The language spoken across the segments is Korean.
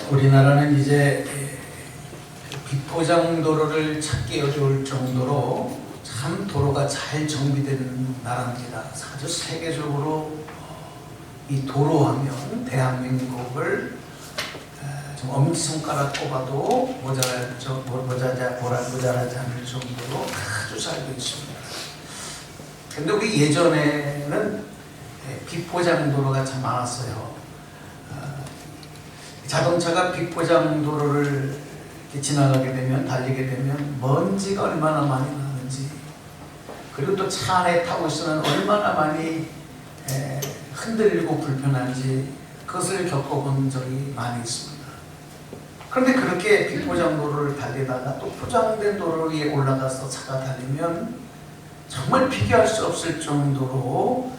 우리나라는 이제 비포장 도로를 찾기 어려울 정도로 참 도로가 잘 정비된 나라입니다. 아주 세계적으로 이 도로하면 대한민국을 좀 엄지손가락 꼽아도 모자라지 않을 정도로 아주 잘 되어 있습니다. 근데 우리 예전에는 비포장 도로가 참 많았어요. 자동차가 비포장 도로를 지나가게 되면, 달리게 되면 먼지가 얼마나 많이 나는지, 그리고 또 차 안에 타고 있으면 얼마나 많이 흔들리고 불편한지 그것을 겪어본 적이 많이 있습니다. 그런데 그렇게 비포장 도로를 달리다가 또 포장된 도로 위에 올라가서 차가 달리면 정말 비교할 수 없을 정도로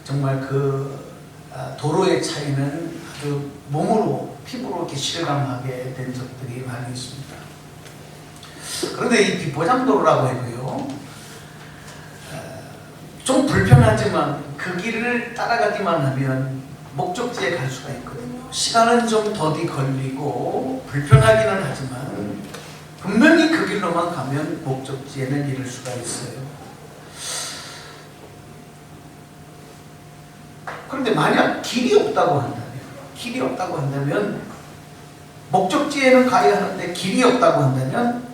정말 그 도로의 차이는 아주 몸으로, 피부로 이렇게 실감하게 된 적들이 많이 있습니다. 그런데 이 비포장도로라고 해도요, 좀 불편하지만 그 길을 따라가기만 하면 목적지에 갈 수가 있거든요. 시간은 좀 더디 걸리고 불편하기는 하지만 분명히 그 길로만 가면 목적지에는 이를 수가 있어요. 그런데 만약 길이 없다고 한다면 목적지에는 가야 하는데 길이 없다고 한다면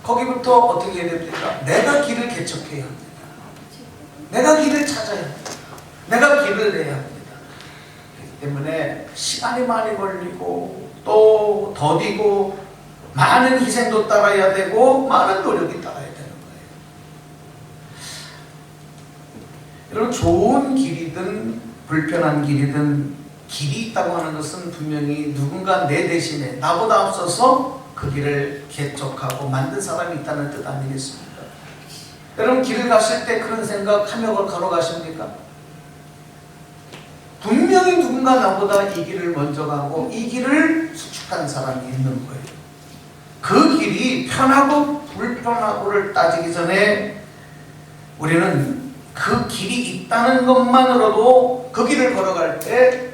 거기부터 어떻게 해야 됩니까? 내가 길을 개척해야 합니다. 내가 길을 찾아야 합니다. 내가 길을 내야 합니다. 그렇기 때문에 시간이 많이 걸리고 또 더디고 많은 희생도 따라야 되고 많은 노력이 따라야 되는 거예요. 여러분, 좋은 길이든 불편한 길이든 길이 있다고 하는 것은 분명히 누군가 내 대신에 나보다 앞서서 그 길을 개척하고 만든 사람이 있다는 뜻 아니겠습니까? 여러분, 길을 가실 때 그런 생각하며 걸어가십니까? 분명히 누군가 나보다 이 길을 먼저 가고 이 길을 수축한 사람이 있는 거예요. 그 길이 편하고 불편하고를 따지기 전에 우리는 그 길이 있다는 것만으로도 그 길을 걸어갈 때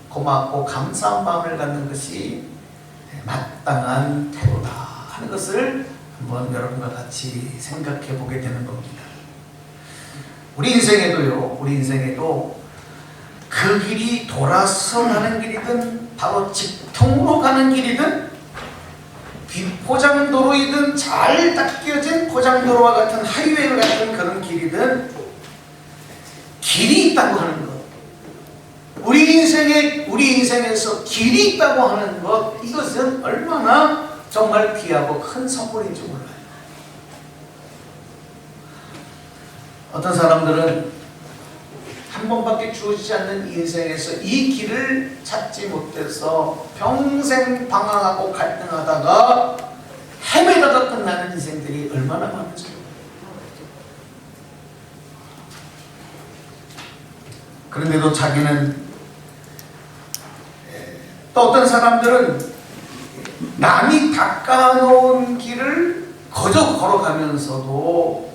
고맙고 감사한 마음을 갖는 것이 마땅한 태도다 하는 것을 한번 여러분과 같이 생각해 보게 되는 겁니다. 우리 인생에도 그 길이 돌아서 가는 길이든 바로 직통으로 가는 길이든 비포장도로이든 잘 닦여진 포장도로와 같은 하이웨이 같은 그런 길이든 길이 있다고 하는 것, 우리 인생에서 길이 있다고 하는 것, 이것은 얼마나 정말 귀하고 큰 선물인지 몰라요. 어떤 사람들은 한 번밖에 주어지지 않는 인생에서 이 길을 찾지 못해서 평생 방황하고 갈등하다가 헤매다가 끝나는 인생들이 얼마나 많은지. 그런데도 자기는, 또 어떤 사람들은 남이 닦아놓은 길을 거저 걸어가면서도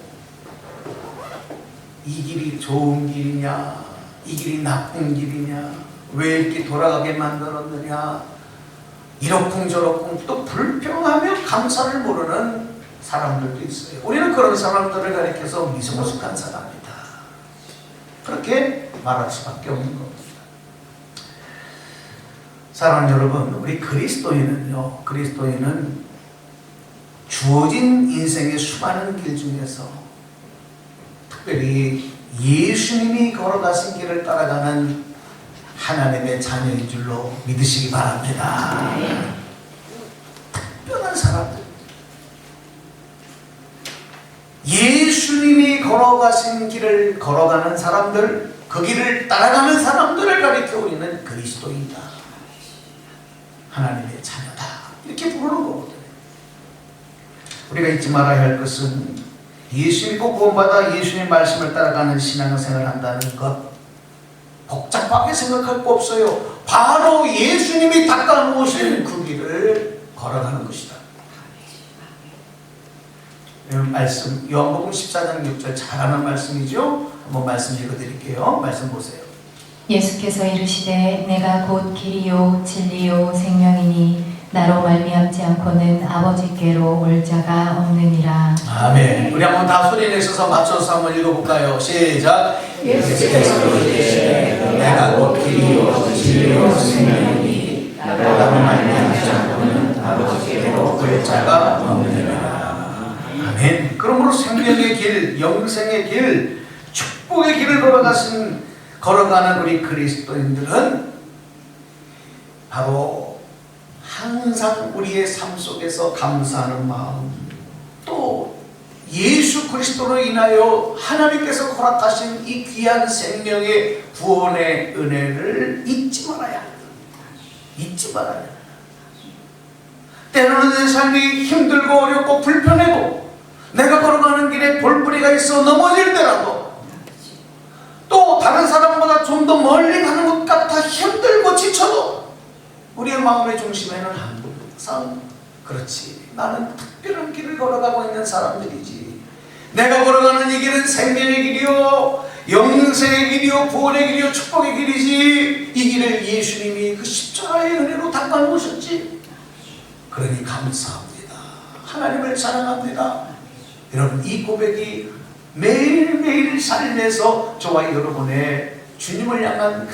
이 길이 좋은 길이냐, 이 길이 나쁜 길이냐, 왜 이렇게 돌아가게 만들었느냐, 이러쿵저러쿵 또 불평하며 감사를 모르는 사람들도 있어요. 우리는 그런 사람들을 가리켜서 미성숙한 사람이다, 그렇게 말할 수밖에 없는 겁니다. 사랑하는 여러분, 우리 그리스도인은 주어진 인생의 수많은 길 중에서 특별히 예수님이 걸어가신 길을 따라가는 하나님의 자녀인 줄로 믿으시기 바랍니다. 특별한 사람들, 예수님이 걸어가신 길을 걸어가는 사람들, 그 길을 따라가는 사람들을 가리켜 우리는 그리스도인이다, 하나님의 자녀다, 이렇게 부르는 거거든요. 우리가 잊지 말아야 할 것은 예수 믿고 구원받아 예수님 말씀을 따라가는 신앙생활을 한다는 것, 복잡하게 생각할 거 없어요. 바로 예수님이 닦아놓으신 그 길을 걸어가는 것이다. 말씀, 요한복음 14장 6절 잘 아는 말씀이죠. 한번 말씀 읽어드릴게요. 말씀 보세요. 예수께서 이르시되 내가 곧 길이요 진리요 생명이니 나로 말미암지 않고는 아버지께로 올 자가 없느니라. 아멘. 우리 한번 다 소리 내셔서 맞춰서 한번 읽어볼까요? 시작. 예수께서 이르시되 내가 곧 길이요 진리요 생명이니 나로 말미암지 않고는 아버지께로 올 자가 없느니라. 아멘. 그러므로 생명의 길, 영생의 길, 축복의 길을 걸어가는 우리 그리스도인들은 바로 항상 우리의 삶 속에서 감사하는 마음, 또 예수 그리스도로 인하여 하나님께서 허락하신 이 귀한 생명의 구원의 은혜를 잊지 말아야 합니다. 잊지 말아야 합니다. 때로는 내 삶이 힘들고 어렵고 불편해도 내가 걸어가는 길에 볼뿌리가 있어 넘어질 때라도 또 다른 사람보다 좀 더 멀리 가는 것 같아 힘들고 지쳐도 우리의 마음의 중심에는 항상 그렇지, 나는 특별한 길을 걸어가고 있는 사람들이지, 내가 걸어가는 이 길은 생명의 길이요 영생의 길이요 구원의 길이요 축복의 길이지, 이 길을 예수님이 그 십자가의 은혜로 닦아놓으셨지. 그러니 감사합니다. 하나님을 사랑합니다. 여러분, 이 고백이 매일매일 삶에서 저와 여러분의 주님을 향한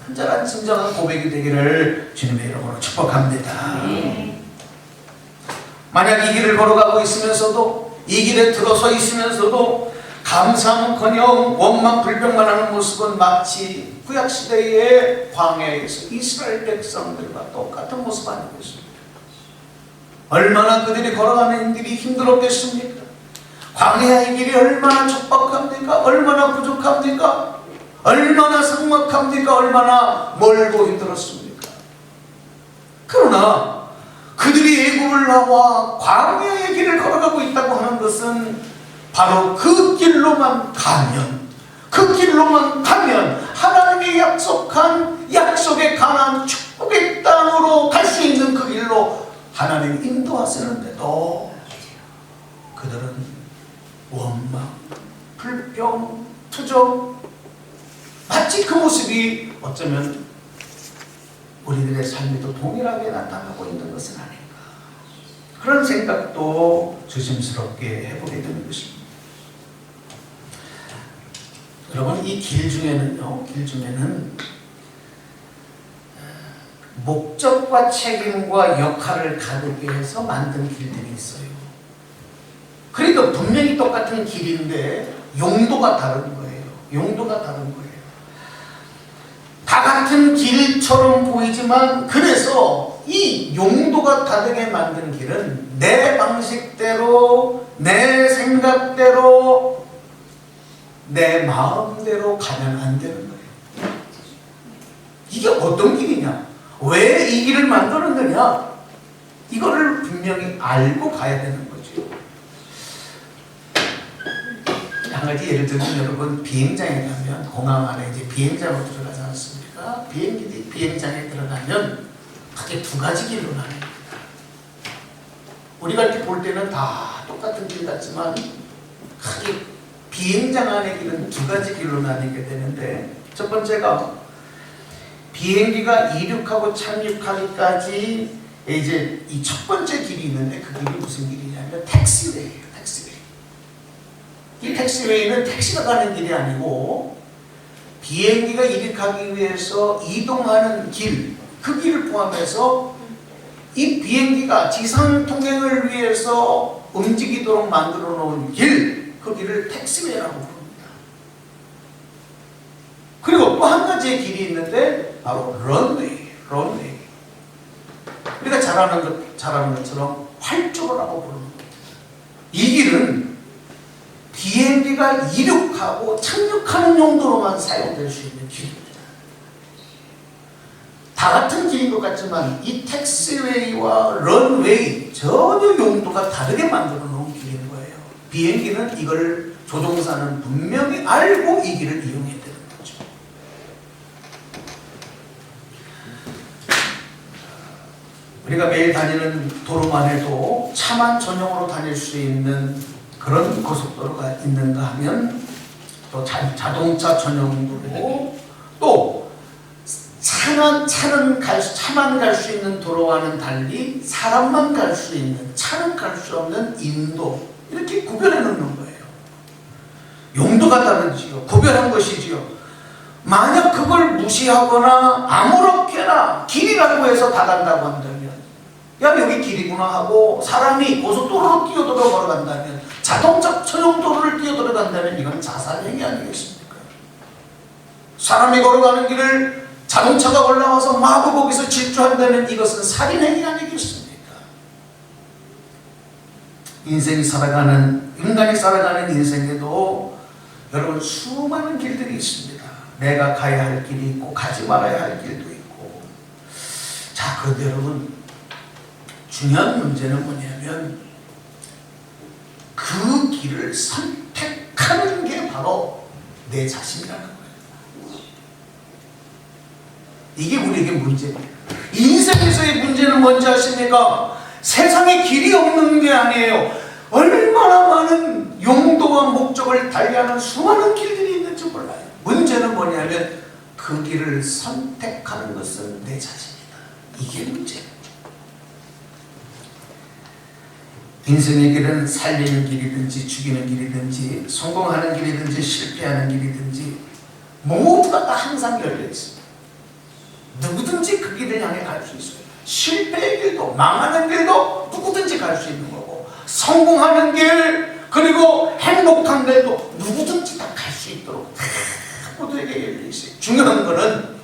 간절한 진정한 고백이 되기를 주님의 이름으로 축복합니다. 만약 이 길을 걸어가고 있으면서도, 이 길에 들어서 있으면서도 감사는커녕 원망 불평만 하는 모습은 마치 구약시대의 광야에서 이스라엘 백성들과 똑같은 모습 아니고 있습니다. 얼마나 그들이 걸어가는 길이 힘들었겠습니까? 광야의 길이 얼마나 척박합니까? 얼마나 부족합니까? 얼마나 삭막합니까? 얼마나 멀고 힘들었습니까? 그러나 그들이 애굽을 나와 광야의 길을 걸어가고 있다고 하는 것은 바로 그 길로만 가면, 그 길로만 가면 하나님이 약속한 약속의 가나안 축복의 땅으로 갈 수 있는 그 길로 하나님이 인도하시는데도 그들은 원망, 불평, 투정, 마치 그 모습이 어쩌면 우리들의 삶에도 동일하게 나타나고 있는 것은 아닌가, 그런 생각도 조심스럽게 해보게 되는 것입니다. 여러분, 이 길 중에는 목적과 책임과 역할을 다르게 해서 만든 길들이 있어요. 그러니까 분명히 똑같은 길인데 용도가 다른 거예요. 용도가 다른 거예요. 다 같은 길처럼 보이지만, 그래서 이 용도가 다르게 만든 길은 내 방식대로, 내 생각대로, 내 마음대로 가면 안 되는 거예요. 이게 어떤 길이냐? 왜 이 길을 만들었느냐? 이거를 분명히 알고 가야 되는 거죠. 한 가지 예를 들면, 여러분 비행장에 가면 공항 안에 이제 비행장으로 들어가지 않습니까? 비행장에 들어가면 크게 두 가지 길로 나뉩니다. 우리가 이렇게 볼 때는 다 똑같은 길 같지만 크게 비행장 안의 길은 두 가지 길로 나뉘게 되는데, 첫 번째가 비행기가 이륙하고 착륙하기까지 이제 이 첫 번째 길이 있는데, 그 길이 무슨 길이냐면 택시웨이예요. 택시웨이. 이 택시웨이는 택시가 가는 길이 아니고 비행기가 이륙하기 위해서 이동하는 길, 그 길을 포함해서 이 비행기가 지상 통행을 위해서 움직이도록 만들어 놓은 길, 그 길을 택시웨이라고 부릅니다. 그리고 또 한 가지의 길이 있는데 바로 런웨이. 우리가 잘 아는 것처럼 활주로라고 부릅니다. 이 길은 비행기가 이륙하고 착륙하는 용도로만 사용될 수 있는 길입니다. 다 같은 길인 것 같지만 이 택시웨이와 런웨이 전혀 용도가 다르게 만들어 놓은 길인 거예요. 비행기는 이걸 조종사는 분명히 알고 이 길을 이용해야 되는 거죠. 우리가 매일 다니는 도로만 해도 차만 전용으로 다닐 수 있는 그런 고속도로가 있는가 하면 또 자동차 전용도로, 또 차만 갈 수 있는 도로와는 달리 사람만 갈 수 있는, 차는 갈 수 없는 인도, 이렇게 구별해 놓는 거예요. 용도가 다르지요. 구별한 것이지요. 만약 그걸 무시하거나 아무렇게나 길이라고 해서 다 간다고 한다면, 야 여기 길이구나 하고 사람이 고속도로로 뛰어들어 걸어간다면, 자동차 전용도로를 뛰어들어 간다면 이건 자살행위 아니겠습니까? 사람이 걸어가는 길을 자동차가 올라와서 마구 거기서 질주한다면 이것은 살인행위 아니겠습니까? 인간이 살아가는 인생에도 여러분 수많은 길들이 있습니다. 내가 가야 할 길이 있고 가지 말아야 할 길도 있고. 자, 그런데 여러분 중요한 문제는 뭐냐면 그 길을 선택하는 게 바로 내 자신이라는 거예요. 이게 우리에게 문제입니다. 인생에서의 문제는 뭔지 아십니까? 세상에 길이 없는 게 아니에요. 얼마나 많은 용도와 목적을 달리하는 수많은 길들이 있는지 몰라요. 문제는 뭐냐면 그 길을 선택하는 것은 내 자신이다. 이게 문제예요. 인생의 길은 살리는 길이든지 죽이는 길이든지 성공하는 길이든지 실패하는 길이든지 모두가 다 항상 열려 있습니다. 누구든지 그 길을 향해 갈 수 있어요. 실패의 길도 망하는 길도 누구든지 갈 수 있는 거고, 성공하는 길 그리고 행복한 길도 누구든지 다 갈 수 있도록 다 모두에게 열려 있어요. 중요한 거는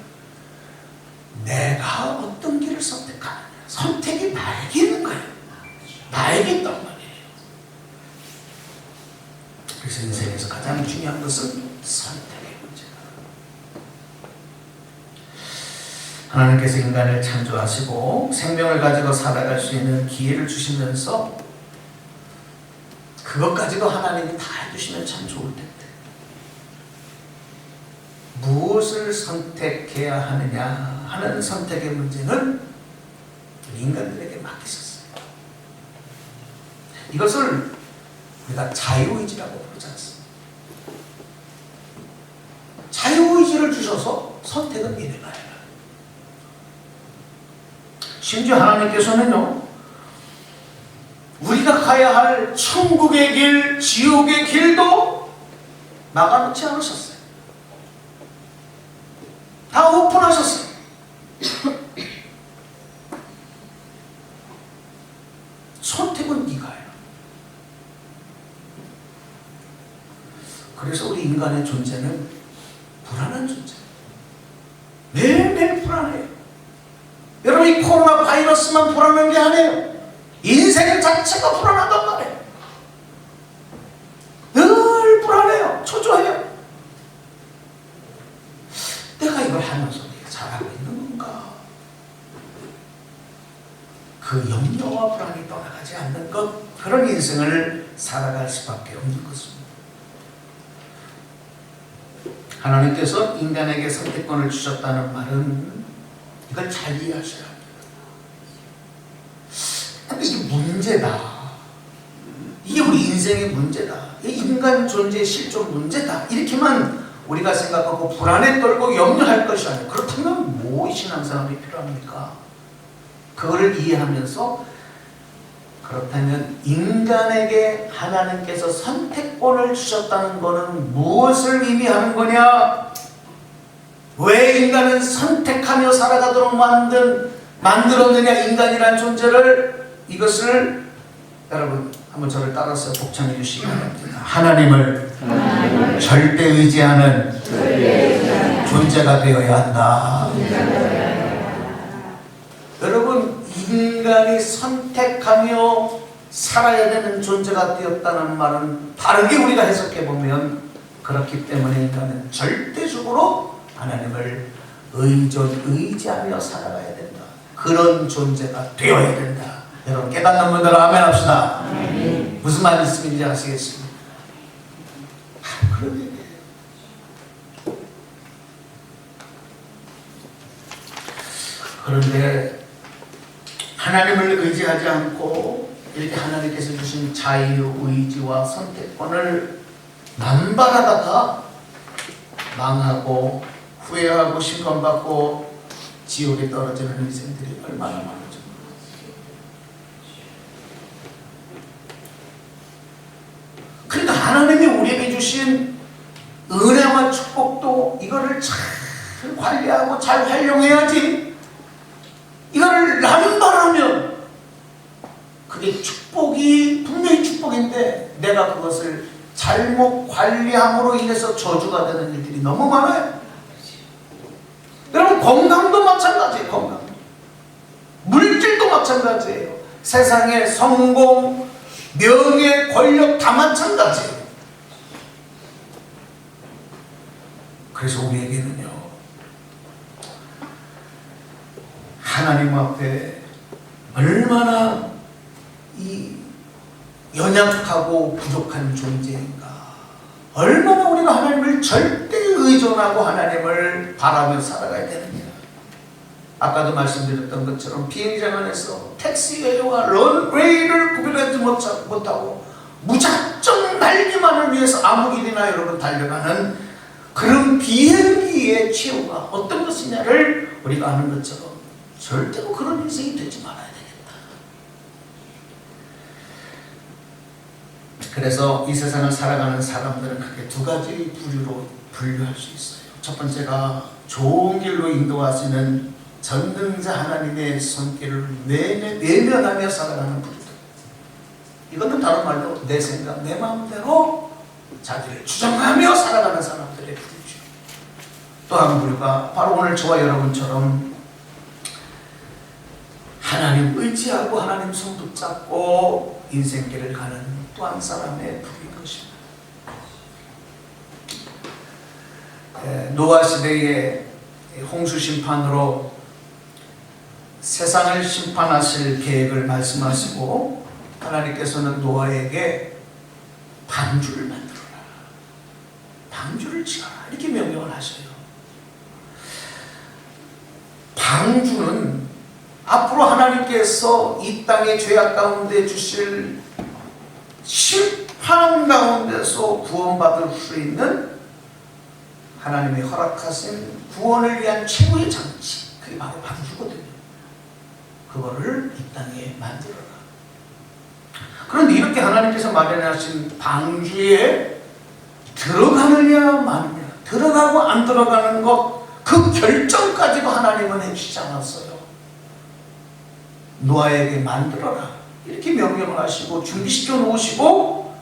내가 어떤 길을 선택하느냐. 선택이 나에게 있는 거예요. 나에게 있단 말이에요. 그래서 인생에서 가장 중요한 것은 선택의 문제다. 하나님께서 인간을 창조하시고 생명을 가지고 살아갈 수 있는 기회를 주시면서 그것 가지고 하나님이 다 해주시면 참 좋을 텐데, 무엇을 선택해야 하느냐 하는 선택의 문제는 인간들에게 맡겼었어요. 이것을 우리가 자유의지라고 부르지 않습니다. 자유의지를 주셔서 선택은 니네가 해라. 심지어 하나님께서는요, 우리가 가야 할 천국의 길, 지옥의 길도 막아놓지 않으셨어요. 다 오픈하셨어요. 선택은 네가 해라. 그래서 우리 인간의 존재는 불안한 존재. 매일매일 불안해요. 여러분, 이 코로나 바이러스만 불안한 게 아니에요. 인생 자체가 불안하단 말이에요. 늘 불안해요. 초조해요. 내가 이걸 하면서 내가 잘하고 있는 건가? 그 염려와 불안이 떠나가지 않는 것, 그런 인생을 살아갈 수밖에 없는 것입니다. 하나님께서 인간에게 선택권을 주셨다는 말은 이걸 잘 이해하셔야 합니다. 근데 이게 문제다. 이게 우리 인생의 문제다. 인간 존재의 실존 문제다. 이렇게만 우리가 생각하고 불안에 떨고 염려할 것이 아니에요. 그렇다면 뭐 신앙생활이 필요합니까? 그거를 이해하면서, 그렇다면 인간에게 하나님께서 선택권을 주셨다는 것은 무엇을 의미하는 거냐? 왜 인간은 선택하며 살아가도록 만들었느냐, 인간이란 존재를. 이것을 여러분 한번 저를 따라서 복창해 주시기 바랍니다. 하나님을 절대 의지하는 존재가 되어야 한다. 여러분, 인간이 선택하며 살아야 되는 존재가 되었다는 말은 다르게 우리가 해석해 보면, 그렇기 때문에 인간은 절대적으로 하나님을 의지하며 살아가야 된다. 그런 존재가 되어야 된다. 여러분 깨닫는 분들 아멘 합시다. 무슨 말씀인지 아시겠습니까? 그런 얘기예요. 그런데 하나님을 의지하지 않고 이렇게 하나님께서 주신 자유, 의지와 선택권을 남발하다가 망하고 후회하고 심판받고 지옥에 떨어지는 인생들이 얼마나 많은지. 그러니까 하나님이 우리에게 주신 은혜와 축복도 이거를 잘 관리하고 잘 활용해야지. 이거를 남발하면 그게 축복이 분명히 축복인데 내가 그것을 잘못 관리함으로 인해서 저주가 되는 일들이 너무 많아요. 여러분, 건강도 마찬가지예요. 건강, 물질도 마찬가지예요. 세상의 성공, 명예, 권력 다 마찬가지예요. 그래서 우리에게는요, 하나님 앞에 얼마나 이 연약하고 부족한 존재인가, 얼마나 우리가 하나님을 절대 의존하고 하나님을 바라며 살아가야 되느냐. 아까도 말씀드렸던 것처럼 비행장 안에서 택시웨이와 런웨이를 구별하지 못하고 무작정 날기만을 위해서 아무 길이나 여러분 달려가는 그런 비행기의 최후가 어떤 것이냐를 우리가 아는 것처럼 절대로 그런 인생이 되지 말아야 되겠다. 그래서 이 세상을 살아가는 사람들은 크게 두 가지 부류로 분류할 수 있어요. 첫 번째가 좋은 길로 인도하시는 전능자 하나님의 손길을 외면하며 살아가는 부류들. 이거는 다른 말로 내 생각, 내 마음대로 자기를 주장하며 살아가는 사람들의 부류죠. 또 한 부류가 바로 오늘 저와 여러분처럼 하나님 의지하고 하나님 손 붙잡고 인생길을 가는 또 한 사람의 부류인 것입니다. 노아 시대의 홍수 심판으로 세상을 심판하실 계획을 말씀하시고 하나님께서는 노아에게 방주를 만들어라, 방주를 지어라, 이렇게 명령을 하셔요. 방주는 앞으로 하나님께서 이 땅의 죄악 가운데 주실 심판 가운데서 구원받을 수 있는 하나님이 허락하신 구원을 위한 최고의 장치, 그게 바로 방주거든요. 그거를 이 땅에 만들어라. 그런데 이렇게 하나님께서 마련하신 방주에 들어가느냐 마느냐, 들어가고 안 들어가는 것, 그 결정까지도 하나님은 해주시지 않았어요. 노아에게 만들어라, 이렇게 명령을 하시고 준비시켜 놓으시고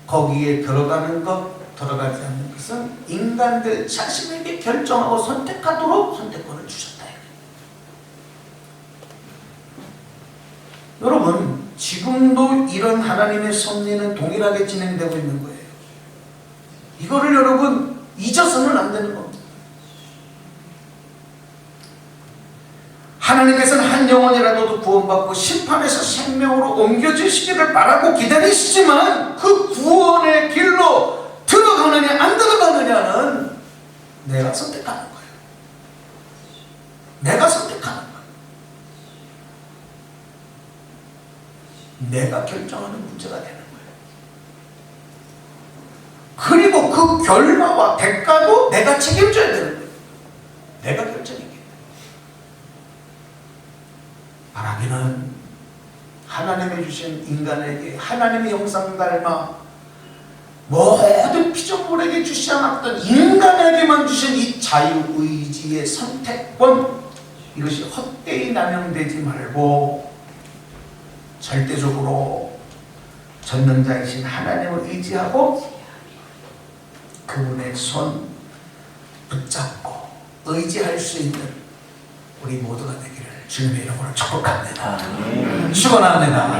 거기에 들어가는 것, 들어가지 않는 것은 인간들 자신에게 결정하고 선택하도록 선택권을 주셨다. 여러분, 지금도 이런 하나님의 섭리는 동일하게 진행되고 있는 거예요. 이거를 여러분 잊어서는 안 되는 겁니다. 하나님께서는 한 영혼이라도 구원받고 심판에서 생명으로 옮겨주시기를 바라고 기다리시지만 그 구원의 길로 들어가느냐 안 들어가느냐는 내가 선택하는 거예요. 내가 선택하는 거예요. 내가 결정하는 문제가 되는 거예요. 그리고 그 결과와 대가도 내가 책임져야 되는 거예요. 내가 결정했기 때문에. 바라기는 하나님이 주신 인간에게 하나님의 형상 닮아 모든 피조물에게 주시지 않았던 인간에게만 주신 이 자유의지의 선택권, 이것이 헛되이 남용되지 말고 절대적으로 전능자이신 하나님을 의지하고 그분의 손 붙잡고 의지할 수 있는 우리 모두가 되기를 주님의 이름으로 축복합니다. 축원합니다.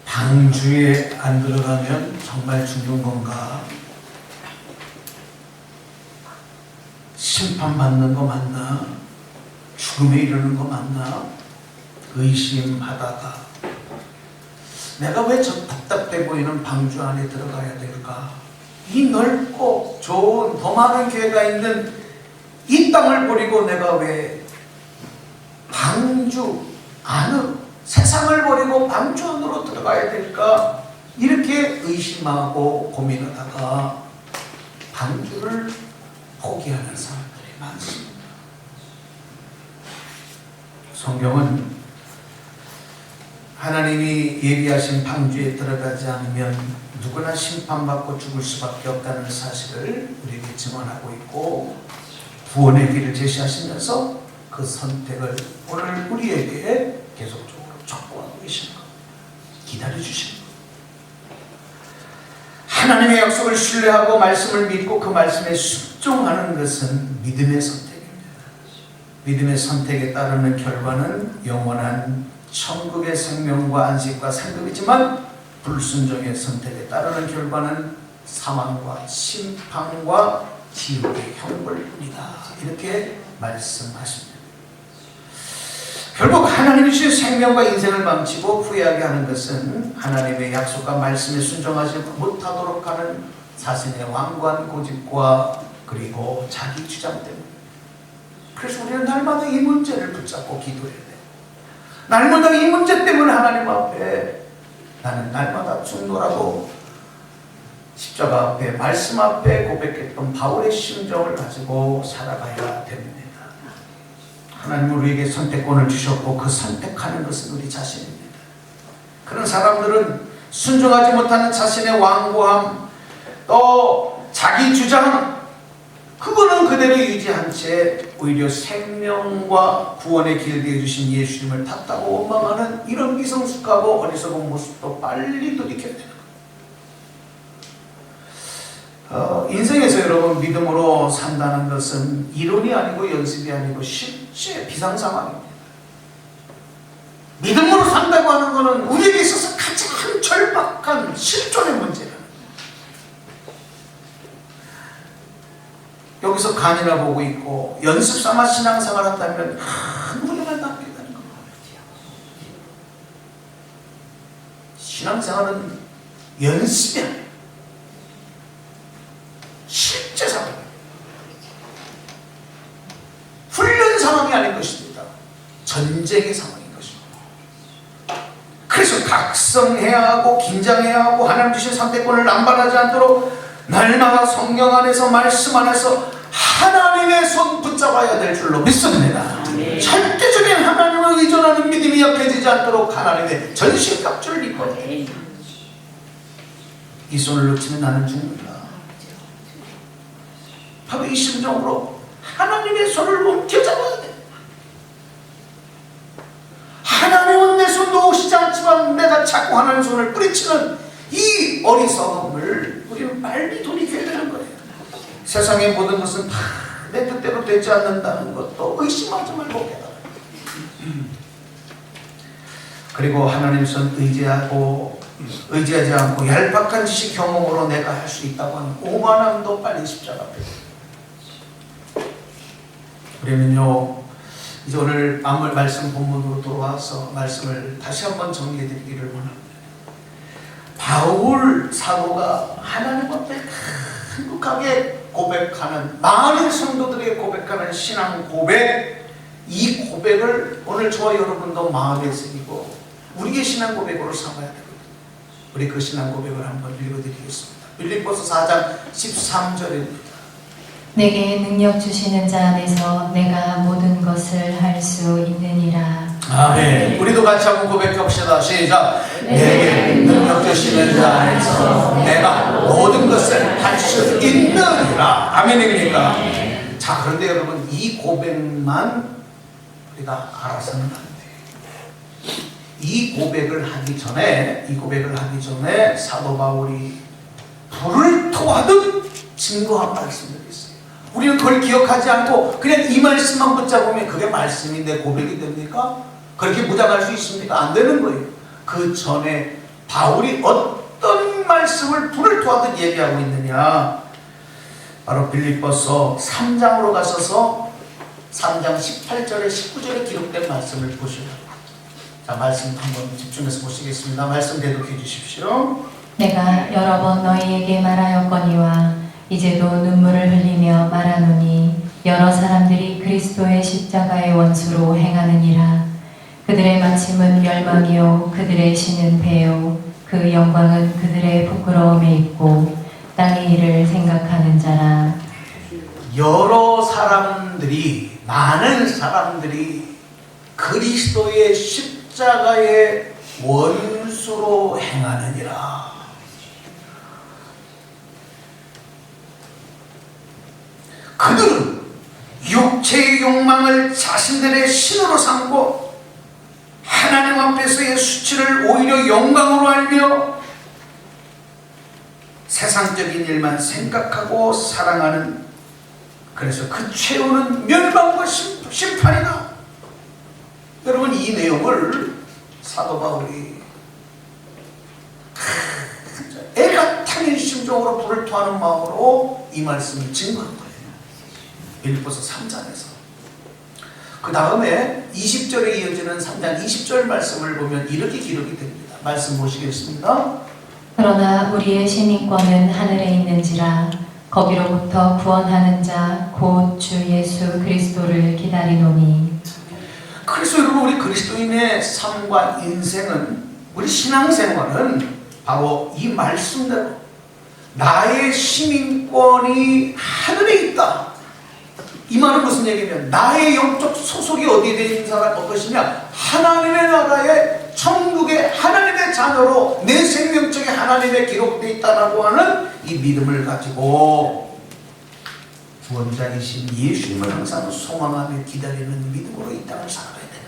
방주에 안 들어가면 정말 죽는 건가? 심판받는 거 맞나? 죽음에 이르는 거 맞나? 의심하다가 내가 왜 저 답답해 보이는 방주 안에 들어가야 될까? 이 넓고 좋은 더 많은 기회가 있는 이 땅을 버리고 내가 왜 방주 안으로, 세상을 버리고 방주 안으로 들어가야 될까? 이렇게 의심하고 고민하다가 방주를 포기하는 사람들이 많습니다. 성경은 하나님이 예비하신 방주에 들어가지 않으면 누구나 심판받고 죽을 수밖에 없다는 사실을 우리에게 증언하고 있고, 구원의 길을 제시하시면서 그 선택을 오늘 우리에게 계속적으로 촉구하고 계시는 것, 기다려주시는 것. 하나님의 약속을 신뢰하고 말씀을 믿고 그 말씀에 순종하는 것은 믿음의 선택입니다. 믿음의 선택에 따르는 결과는 영원한 천국의 생명과 안식과 상급이지만, 불순종의 선택에 따르는 결과는 사망과 심판과 지옥의 형벌입니다. 이렇게 말씀하십니다. 결국 하나님이 주신 생명과 인생을 망치고 후회하게 하는 것은 하나님의 약속과 말씀에 순종하지 못하도록 하는 자신의 완고한 고집과 그리고 자기 주장 때문에. 그래서 우리는 날마다 이 문제를 붙잡고 기도해야 돼요. 날마다 이 문제 때문에 하나님 앞에 나는 날마다 죽노라고 십자가 앞에 말씀 앞에 고백했던 바울의 심정을 가지고 살아가야 됩니다. 하나님은 우리에게 선택권을 주셨고 그 선택하는 것은 우리 자신입니다. 그런 사람들은 순종하지 못하는 자신의 완고함, 또 자기 주장, 그거는 그대로 유지한 채 오히려 생명과 구원의 길 되어 주신 예수님을 탓하고 원망하는 이런 미성숙하고 어리석은 모습도 빨리 돌이켜야 되는 거예요. 인생에서 여러분 믿음으로 산다는 것은 이론이 아니고 연습이 아니고 실제 비상상황입니다. 믿음으로 산다고 하는 것은 우리에게 있어서 가장 절박한 실존의 문제예요. 여기서 간이나 보고 있고 연습 삼아 신앙생활 한다면 큰 무리만 남게 되는 겁니다. 신앙생활은 연습이 아니에요. 실제 상황입니다. 훈련 상황이 아닌 것입니다. 전쟁의 상황인 것입니다. 그래서 각성해야 하고 긴장해야 하고 하나님 주신 선택권을 남발하지 않도록 날마다 성경 안에서 말씀 안에서 하나님의 손 붙잡아야 될 줄로 믿습니다. 절대적인 하나님을 의존하는 믿음이 약해지지 않도록 하나님의 전신갑주를 입어야 돼요. 이 손을 놓치면 나는 죽는다. 바로 이 심정으로 하나님의 손을 움켜잡아야 돼. 하나님은 내 손 놓으시지 않지만 내가 자꾸 하나님의 손을 뿌리치는 이 어리석음을 우리는 빨리 돌이켜야 되는 거예요. 세상의 모든 것은 다 내 뜻대로 되지 않는다는 것도 의심하지 말고 깨달아요. 그리고 하나님 손 의지하지 않고 얄팍한 지식 경험으로 내가 할 수 있다고 하는 오만함도 빨리 십자가 앞에. 우리는요 이제 오늘 말씀 본문으로 돌아와서 말씀을 다시 한번 정리해 드리기를 원합니다. 바울 사도가 하나님 앞에 행복하게 고백하는, 많은 성도들에게 고백하는 신앙 고백, 이 고백을 오늘 저와 여러분도 마음에 새기고 우리의 신앙 고백으로 삼아야 되거든요. 우리 그 신앙 고백을 한번 읽어드리겠습니다. 빌립보서 4장 13절입니다. 내게 능력 주시는 자 안에서 내가 모든 것을 할 수 있느니라. 아멘. 우리도 같이 한번 고백합시다. 시작. 내게 능력 주시는 자 안에서 내가 모든 것을 할 수 있느니라. 아멘입니까? 자, 그런데 여러분 이 고백만 우리가 알아서는 안 돼요. 이 고백을 하기 전에 사도 바울이 불을 토하듯 증거한 말씀들이 있어요. 우리는 그걸 기억하지 않고 그냥 이 말씀만 붙잡으면 그게 말씀이 내 고백이 됩니까? 그렇게 무장할 수 있습니까? 안 되는 거예요. 그 전에 바울이 어떤 말씀을 불을 토하듯 얘기하고 있느냐, 바로 빌립보서 3장으로 가셔서 3장 18절에 19절에 기록된 말씀을 보시면, 자, 말씀 한번 집중해서 보시겠습니다. 말씀 대독해 주십시오. 내가 여러 번 너희에게 말하였거니와 이제도 눈물을 흘리며 말하노니 여러 사람들이 그리스도의 십자가의 원수로 행하느니라. 그들의 마침은 멸망이요 그들의 신은 배요 그 영광은 그들의 부끄러움에 있고 땅의 일을 생각하는 자라. 많은 사람들이 그리스도의 십자가의 원수로 행하느니라. 그들은 육체의 욕망을 자신들의 신으로 삼고 하나님 앞에서의 수치를 오히려 영광으로 알며 세상적인 일만 생각하고 사랑하는, 그래서 그 최후는 멸망과 심판이다. 여러분, 이 내용을 사도 바울이 애가 타는 심정으로 불을 토하는 마음으로 이 말씀을 증거한 거예요. 빌립보서 3장에서. 그 다음에 20절에 이어지는 3장 20절 말씀을 보면 이렇게 기록이 됩니다. 말씀 보시겠습니다. 그러나 우리의 시민권은 하늘에 있는지라 거기로부터 구원하는 자 곧 주 예수 그리스도를 기다리노니. 그래서 여러분, 우리 그리스도인의 삶과 인생은, 우리 신앙생활은 바로 이 말씀대로 나의 시민권이 하늘에 있다. 이 말은 무슨 얘기냐면 나의 영적 소속이 어디에 되어 있는 것이냐, 하나님의 나라의 천국의 하나님의 자녀로 내 생명책에 하나님의 기록되어 있다라고 하는 이 믿음을 가지고 구원자이신 예수님을 항상 소망하며 기다리는 믿음으로 이 땅을 살아가야 되는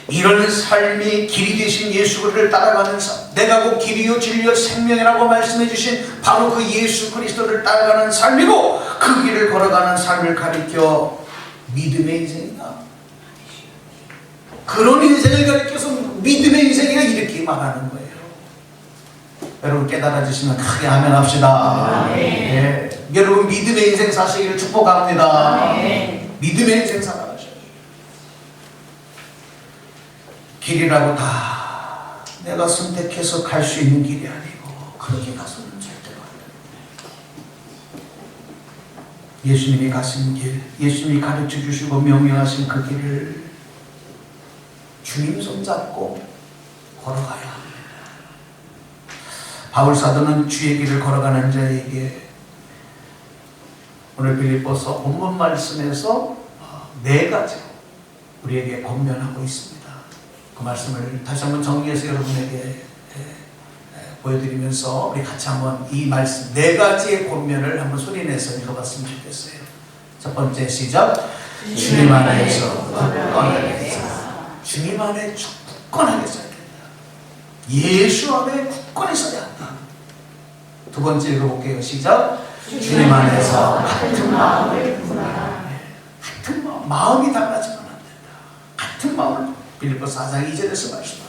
거예요. 이런 삶이 길이 되신 예수 그리스도를 따라가는 삶, 내가 곧 길이요 진리요 생명이라고 말씀해 주신 바로 그 예수 그리스도를 따라가는 삶이고, 그 길을 걸어가는 삶을 가리켜 믿음의 인생이다. 그런 인생을 가리켜서 믿음의 인생이라 이렇게 말하는 거예요. 여러분, 깨달아지시면 크게 아멘 합시다. 네. 여러분, 믿음의 인생 사시기를 축복합니다. 믿음의 인생 살아가셔야 돼요. 길이라고 다 내가 선택해서 갈 수 있는 길이 아니고, 그렇게 가서는 절대로 안 돼요. 예수님이 가신 길, 예수님이 가르쳐 주시고 명령하신 그 길을 주님 손잡고 걸어가야 합니다. 바울 사도는 주의 길을 걸어가는 자에게 오늘 빌립보서 본문 말씀에서 4가지로 우리에게 권면하고 있습니다. 그 말씀을 다시 한번 정리해서 여러분에게 보여드리면서 우리 같이 한번 이 말씀 4가지의 권면을 한번 소리내서 읽어봤으면 좋겠어요. 첫 번째, 시작. 주님 안에서 굳건하게 서 주님 안에 굳건하게 서야 된다. 예수 안에 굳건히 서야 한다. 두 번째 읽어볼게요. 시작. 주님 안에서 같은 마음을 품어라. 같은 마음이 달라지면 안 된다. 같은 마음을 빌립보서 4장 2절에서 말씀합니다.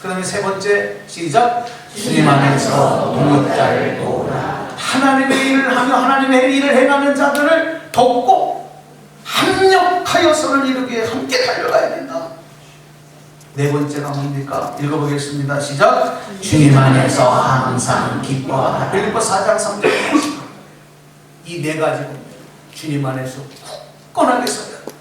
그 다음에 세 번째, 시작. 주님 안에서 동역자를 도우라. 하나님의 일을 하며 하나님의 일을 행하는 자들을 돕고 합력하여 선을 이루기 위해 함께 달려가야 된다. 네 번째가 뭡니까? 읽어보겠습니다. 시작. 주님 안에서 항상 기뻐하라. 빌립보서 4장 3절. 이 4가지 보면 주님 안에서 굳건하게 서야 한다.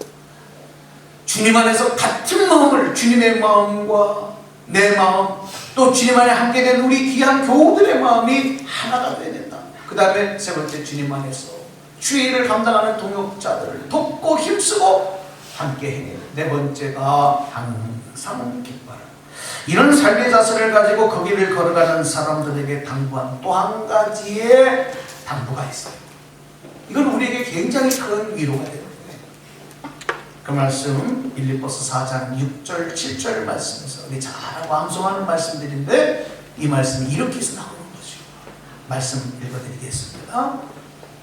주님 안에서 같은 마음을, 주님의 마음과 내 마음, 또 주님 안에 함께 된 우리 귀한 교우들의 마음이 하나가 되어야 된다. 그 다음에 세 번째, 주님 안에서 주의 일을 감당하는 동역자들을 돕고 힘쓰고 함께 행해. 네 번째가 항상 기뻐하라. 이런 삶의 자세를 가지고 그 길을 걸어가는 사람들에게 당부한 또 한 가지의 당부가 있어요. 이건 우리에게 굉장히 큰 위로가 되는 거예요. 그 말씀 빌립보서 4장 6절 7절 말씀에서 우리 잘 알고 암송하는 말씀들인데, 이 말씀이 이렇게 해서 나오는 거죠. 말씀 읽어드리겠습니다.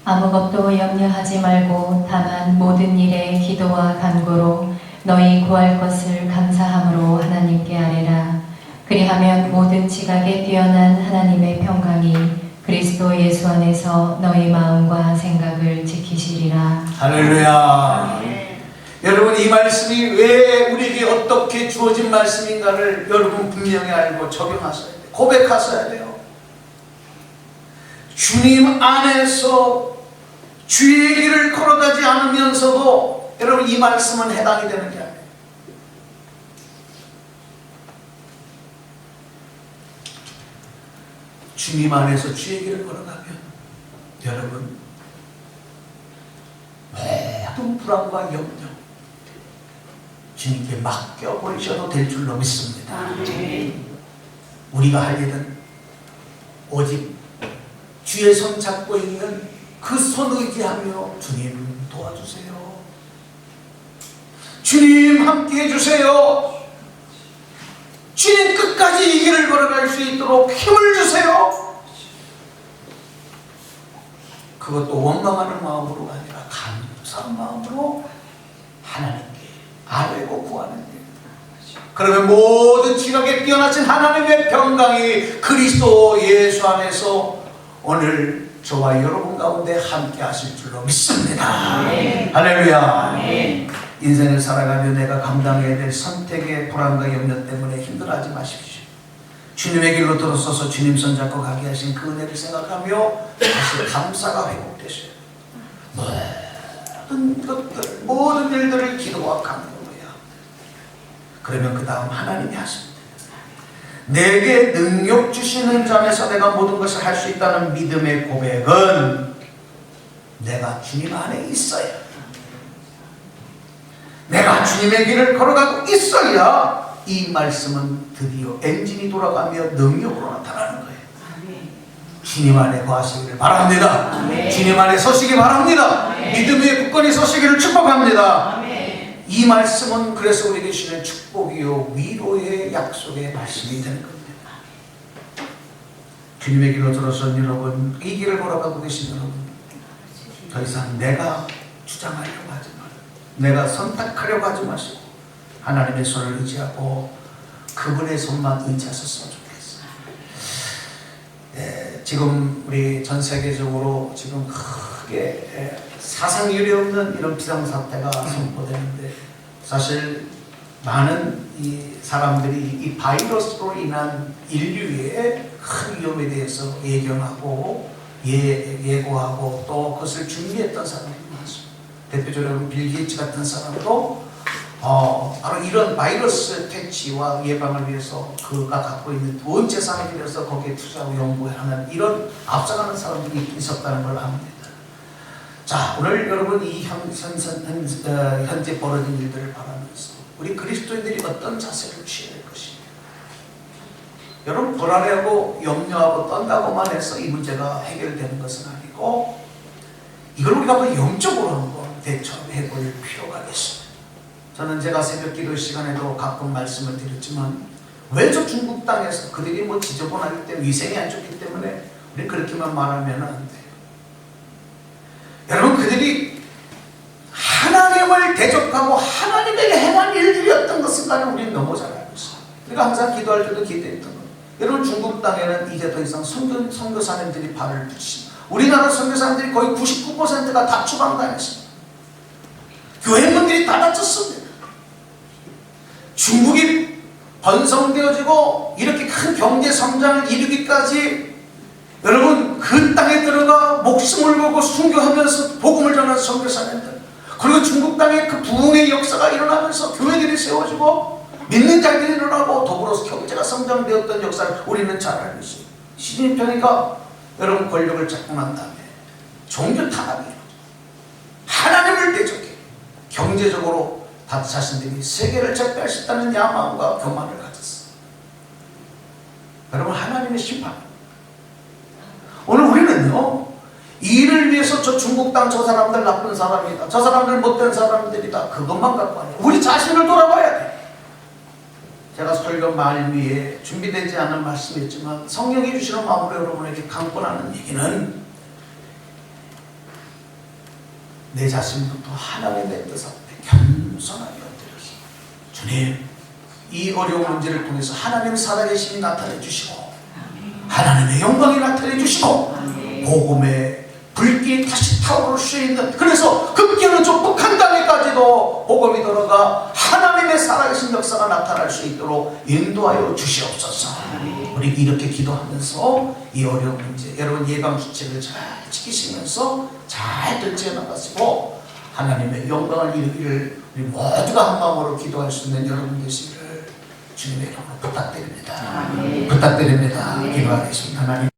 아무것도 염려하지 말고 다만 모든 일에 기도와 간구로 너희 구할 것을 감사함으로 하나님께 아뢰라. 그리하면 모든 지각에 뛰어난 하나님의 평강이 그리스도 예수 안에서 너희 마음과 생각을 지키시리라. 할렐루야. 여러분, 이 말씀이 왜 우리에게 어떻게 주어진 말씀인가를 여러분 분명히 알고 적용하셔야 돼요. 고백하셔야 돼요. 주님 안에서 주의 길을 걸어가지 않으면서도 여러분 이 말씀은 해당이 되는 게 아니에요. 주님 안에서 주의 길을 걸어가면 여러분, 모든 불안과 염려 주님께 맡겨버리셔도 될 줄로 믿습니다. 우리가 할 일은 오직 주의 손 잡고 있는 그 손 의지하며 주님 도와주세요. 주님 함께 해주세요. 주님 끝까지 이 길을 걸어갈 수 있도록 힘을 주세요. 그것도 원망하는 마음으로 아니라 감사한 마음으로 하나님께 아뢰고 구하는 일. 그러면 모든 지각에 뛰어나신 하나님의 평강이 그리스도 예수 안에서 오늘 저와 여러분 가운데 함께 하실 줄로 믿습니다. 할렐루야. 인생을 살아가며 내가 감당해야 될 선택의 불안과 염려 때문에 힘들어하지 마십시오. 주님의 길로 들어서서 주님 손잡고 가게 하신 그 은혜를 생각하며 다시 감사가 회복되셔요. 모든 것들, 모든 일들을 기도와 감동으로 해야 합니다. 그러면 그 다음 하나님이 하십니다. 내게 능력 주시는 자 안에서 내가 모든 것을 할 수 있다는 믿음의 고백은 내가 주님 안에 있어야, 내가 주님의 길을 걸어가고 있어야 이 말씀은 드디어 엔진이 돌아가며 능력으로 나타나는 거예요. 주님 안에 거하시기를 바랍니다. 주님 안에 서시기 바랍니다. 믿음의 굳건히 서시기를 축복합니다. 이 말씀은 그래서 우리에게 주시는 축복이요 위로의 약속의 말씀이 되는 겁니다. 주님의 길로 들어선 여러분, 이 길을 걸어가고 계신 여러분, 더 이상 내가 주장하려고 하지 마세요. 내가 선택하려고 하지 마시고 하나님의 손을 의지하고 그분의 손만 의지하셨으면 좋겠어요. 지금 우리 전 세계적으로 지금 크게 사상유례 없는 이런 비상사태가 선포되는데, 사실 많은 이 사람들이 이 바이러스로 인한 인류의 큰 위험에 대해서 예견하고 예고하고 또 그것을 준비했던 사람들이 많습니다. 대표적으로 빌 게이츠 같은 사람도 바로 이런 바이러스 퇴치와 예방을 위해서 그가 갖고 있는 온 재산을 들여서 거기에 투자하고 연구하는 이런 앞서가는 사람들이 있었다는 걸 압니다. 자, 오늘 여러분 이 현재 벌어진 일들을 바라면서 우리 그리스도인들이 어떤 자세를 취해야 될 것입니다. 여러분, 불안해하고 염려하고 떤다고만 해서 이 문제가 해결되는 것은 아니고 이걸 우리가 한번 영적으로 한번 대처해 볼 필요가 있습니다. 저는 제가 새벽 기도 시간에도 가끔 말씀을 드렸지만, 왜 저 중국 땅에서 그들이 뭐 지저분하기 때문에, 위생이 안 좋기 때문에 우리 그렇게만 말하면 안 돼요. 여러분, 그들이 하나님을 대적하고 하나님에게 행한 일들이 어떤 것인가를 우리는 너무 잘 알고 있어요. 우리가 항상 기도할 때도 기도했던 거예요. 여러분, 중국 땅에는 이제 더 이상 선교사님들이 발을 붙이십니다. 우리나라 선교사님들이 거의 99%가 다 추방당했습니다. 교회문들이 다 닫혔습니다. 중국이 번성되어지고 이렇게 큰 경제 성장을 이루기까지 여러분, 그 땅에 들어가 목숨을 걸고 순교하면서 복음을 전하는 선교사님들, 그리고 중국 땅에 그 부흥의 역사가 일어나면서 교회들이 세워지고 믿는 자들이 일어나고 더불어서 경제가 성장되었던 역사를 우리는 잘 알고 있어요. 시진핑이가 여러분 권력을 잡고 난 다음에 종교 탄압이 일어나죠. 하나님을 대적해 경제적으로 다 자신들이 세계를 제패할 수 있다는 야망과 교만을 가졌어요. 여러분, 하나님의 심판. 오늘 우리는요, 이 일을 위해서 저 중국 땅 저 사람들 나쁜 사람이다, 저 사람들 못된 사람들이다, 그것만 갖고 아니에요. 우리 자신을 돌아봐야 돼. 제가 설교 말미에 준비되지 않은 말씀이었지만 성령이 주시는 마음으로 여러분에게 강권하는 얘기는, 내 자신부터 하나님의 뜻 앞에 겸손하게 엎드려서, 주님, 이 어려운 문제를 통해서 하나님의 살아계심이 나타내 주시고 하나님의 영광이 나타내 주시고 복음의 불길이 다시 타오를 수 있는, 그래서 급기는 저 북한 땅에까지도 복음이 들어가 하나님의 살아계신 역사가 나타날 수 있도록 인도하여 주시옵소서. 우리 이렇게 기도하면서 이 어려운 문제, 여러분 예방수칙을 잘 지키시면서 잘 들지어 나가시고 하나님의 영광을 이루기를 우리 모두가 한 마음으로 기도할 수 있는 여러분 되시기를 주님의 이름으로 부탁드립니다. 부탁드립니다. 기도하겠습니다. 하나님.